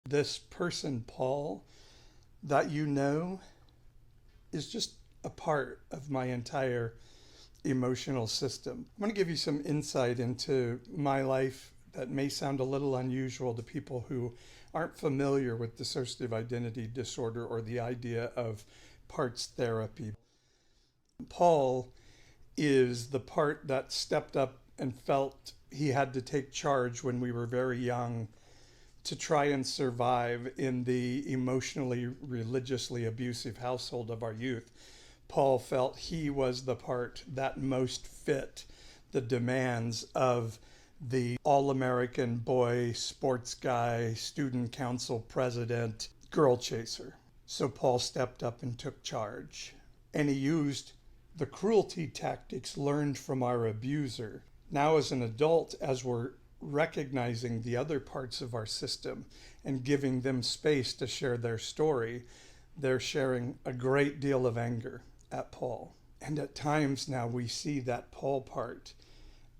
This person, Paul, that you know, is just a part of my entire emotional system. I'm going to give you some insight into my life that may sound a little unusual to people who aren't familiar with dissociative identity disorder or the idea of parts therapy. Paul is the part that stepped up and felt he had to take charge when we were very young to try and survive in the emotionally, religiously abusive household of our youth. Paul felt he was the part that most fit the demands of the all-American boy, sports guy, student council president, girl chaser. So Paul stepped up and took charge. And he used the cruelty tactics learned from our abuser. Now as an adult, as we're recognizing the other parts of our system and giving them space to share their story, they're sharing a great deal of anger at Paul. And at times now we see that Paul part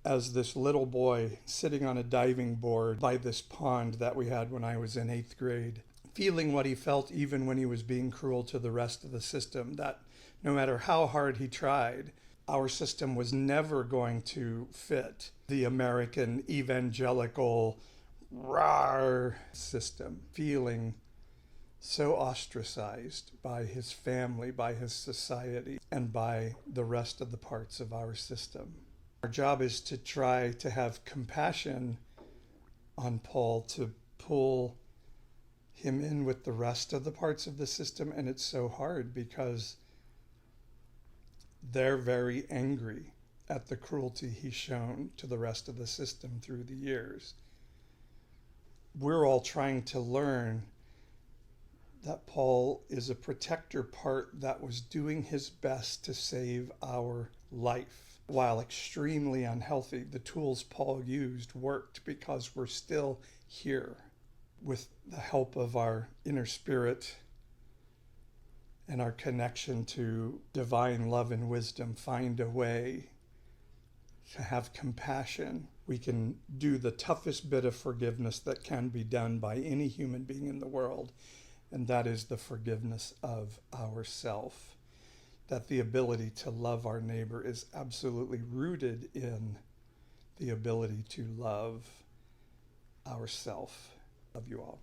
as this little boy sitting on a diving board by this pond that we had when I was in 8th grade, feeling what he felt even when he was being cruel to the rest of the system, that no matter how hard he tried, our system was never going to fit the American evangelical rawr system, feeling so ostracized by his family, by his society, and by the rest of the parts of our system. Our job is to try to have compassion on Paul, to pull him in with the rest of the parts of the system, and it's so hard because they're very angry at the cruelty he's shown to the rest of the system through the years. We're all trying to learn that Paul is a protector part that was doing his best to save our life. While extremely unhealthy, the tools Paul used worked because we're still here. With the help of our inner spirit and our connection to divine love and wisdom, find a way to have compassion. We can do the toughest bit of forgiveness that can be done by any human being in the world, and that is the forgiveness of ourself. That the ability to love our neighbor is absolutely rooted in the ability to love ourself. Love you all.